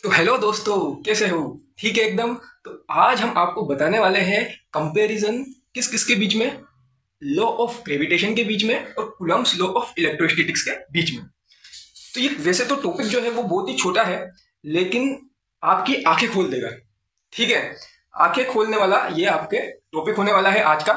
तो हेलो दोस्तों, कैसे हो? ठीक है एकदम। तो आज हम आपको बताने वाले हैं कंपैरिजन किस किस के बीच में, लॉ ऑफ ग्रेविटेशन के बीच में और कूलम्ब्स लॉ ऑफ इलेक्ट्रोस्टैटिक्स के बीच में। तो ये वैसे तो टॉपिक जो है वो बहुत ही छोटा है, लेकिन आपकी आंखें खोल देगा। ठीक है, आंखें खोलने वाला ये आपके टॉपिक होने वाला है आज का।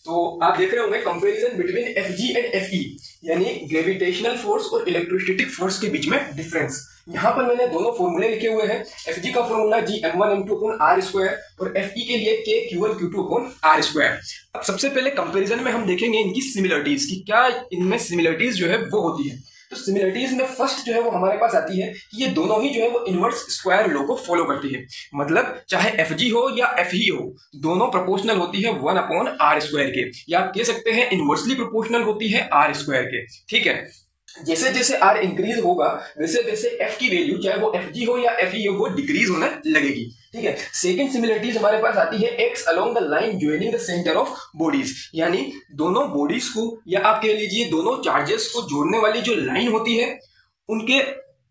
तो आप देख रहे होंगे comparison between F G and F E, यानी ग्रेविटेशनल फोर्स और इलेक्ट्रोस्टैटिक फोर्स के बीच में डिफरेंस। यहाँ पर मैंने दोनों फॉर्मूले लिखे हुए हैं। एफ जी का formula G M one M two upon R square और एफ ई के लिए K Q one Q two upon R square. अब सबसे पहले कंपैरिजन में हम देखेंगे इनकी सिमिलरिटीज की, क्या इनमें सिमिलरिटीज जो है वो होती है। तो सिमिलरिटीज में फर्स्ट जो है वो हमारे पास आती है कि ये दोनों ही जो है वो इनवर्स स्क्वायर लॉ को फॉलो करती है। मतलब चाहे एफ जी हो या एफ ई हो, दोनों प्रोपोर्शनल होती है वन अपॉन आर स्क्वायर के, या आप कह सकते हैं इनवर्सली प्रोपोर्शनल होती है आर स्क्वायर के। ठीक है, जैसे जैसे आर इंक्रीज होगा वैसे वैसे एफ की वैल्यू चाहे वो एफ जी हो या एफ ई हो वो डिक्रीज होने लगेगी। ठीक है, सेकंड सिमिलरिटीज हमारे पास आती है x along the line joining the centre of bodies, यानी दोनों बॉडीज को या आप कह लीजिए दोनों चार्जेस को जोड़ने वाली जो लाइन होती है उनके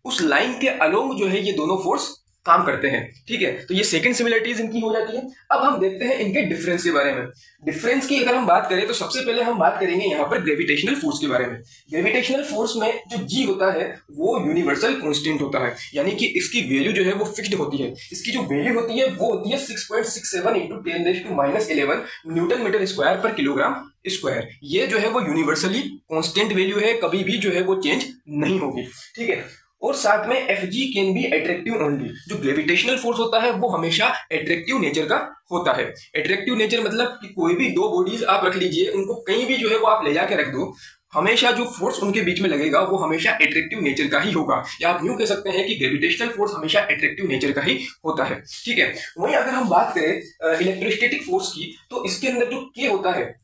उस लाइन के अलोंग जो है ये दोनों फोर्स काम करते हैं। ठीक है, तो ये सेकंड सिमिलरिटीज इनकी हो जाती है। अब हम देखते हैं इनके डिफरेंस के बारे में। डिफरेंस की अगर हम बात करें तो सबसे पहले हम बात करेंगे यहाँ पर ग्रेविटेशनल फोर्स के बारे में। ग्रेविटेशनल फोर्स में जो जी होता है वो यूनिवर्सल कांस्टेंट होता है, यानी कि इसकी वैल्यू जो है वो फिक्स्ड होती है। इसकी जो वैल्यू होती है वो होती है 6.67 इंटू 10⁻11 न्यूटन मीटर स्क्वायर पर किलोग्राम स्क्वायर। ये जो है वो यूनिवर्सली कांस्टेंट वैल्यू है, कभी भी जो है वो चेंज नहीं होगी। ठीक है, और साथ में F G can be attractive only. जो ग्रेविटेशनल फोर्स होता है वो हमेशा एट्रैक्टिव नेचर का होता है। एट्रैक्टिव नेचर मतलब कि कोई भी दो बॉडीज आप रख लीजिए, उनको कहीं भी जो है वो आप ले जाके रख दो, हमेशा जो फोर्स उनके बीच में लगेगा वो हमेशा एट्रैक्टिव नेचर का ही होगा। या आप यूं कह सकते हैं कि ग्रेविटेशनल फोर्स हमेशा एट्रैक्टिव नेचर का ही होता है। ठीक है, वहीं अगर हम बात करें इलेक्ट्रोस्टैटिक फोर्स की, तो इसके अंदर जो के होता है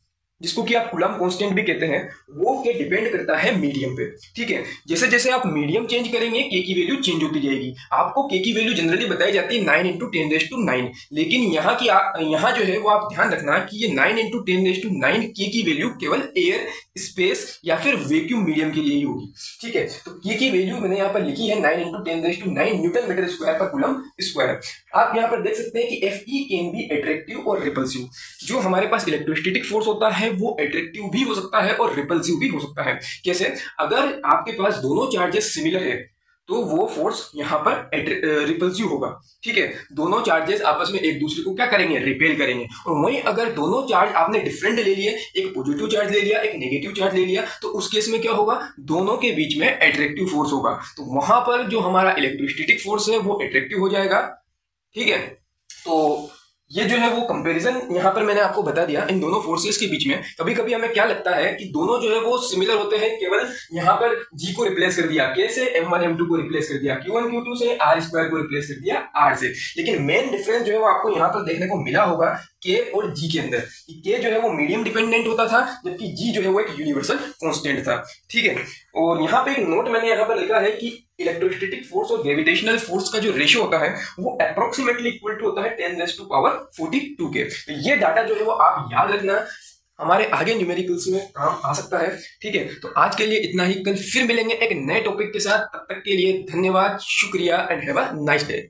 जिसको कि आप कूलम्ब कांस्टेंट भी कहते हैं, वो के डिपेंड करता है मीडियम पे। ठीक है, जैसे जैसे आप मीडियम चेंज करेंगे के की वैल्यू चेंज होती जाएगी। आपको के की वैल्यू जनरली बताई जाती है 9 इंटू 10⁻9, लेकिन यहाँ जो है वो आप ध्यान रखना कि ये 9 इंटू 10⁻9 के की वैल्यू केवल एयर, स्पेस या फिर वैक्यूम मीडियम के लिए ही होगी। ठीक है, तो के की वैल्यू मैंने यहाँ पर लिखी है 9 इंटू 10⁻9 न्यूटन मीटर स्क्वायर पर कूलम्ब स्क्वायर। आप यहाँ पर देख सकते हैं कि F E can be attractive और रिपल्सिव। जो हमारे पास इलेक्ट्रोस्टैटिक फोर्स होता है वो एट्रैक्टिव भी हो सकता है और रिपल्सिव भी हो सकता है। कैसे? अगर आपके पास दोनों चार्जेस सिमिलर है तो वो फोर्स यहाँ पर रिपल्सिव होगा। ठीक है, दोनों चार्जेस आपस में एक दूसरे को क्या करेंगे? रिपेल करेंगे। और वहीं अगर दोनों चार्ज आपने डिफरेंट ले लिए, एक पॉजिटिव चार्ज ले लिया, एक नेगेटिव चार्ज ले लिया, तो उस केस में क्या होगा? दोनों के बीच में एट्रैक्टिव फोर्स होगा। तो वहां पर जो हमारा इलेक्ट्रोस्टैटिक फोर्स है वो एट्रैक्टिव हो जाएगा। ठीक है, तो ये जो है वो कंपैरिजन यहाँ पर मैंने आपको बता दिया इन दोनों फोर्सेस के बीच में। कभी कभी हमें क्या लगता है कि दोनों जो है वो सिमिलर होते हैं, केवल यहाँ पर जी को रिप्लेस कर दिया, के से m1 m2 को रिप्लेस कर दिया, q1 q2 से r स्क्वायर को रिप्लेस कर दिया r से। लेकिन मेन डिफरेंस जो है वो आपको यहाँ पर देखने को मिला होगा के और जी के अंदर। के जो है वो मीडियम डिपेंडेंट होता था, जबकि जी जो है वो एक यूनिवर्सल कांस्टेंट था। ठीक है, और यहाँ पे एक नोट मैंने यहाँ पर लिखा है कि इलेक्ट्रोस्टैटिक फोर्स और ग्रेविटेशनल फोर्स का जो रेशियो होता है वो अप्रोक्सीमेटली इक्वल टू होता है 10⁻42 के। तो ये डाटा जो है वो आप याद रखना, हमारे आगे न्यूमेरिकल्स में काम आ सकता है। ठीक है, तो आज के लिए इतना ही। कल फिर मिलेंगे एक नए टॉपिक के साथ। तब तक के लिए धन्यवाद, शुक्रिया and have a nice day.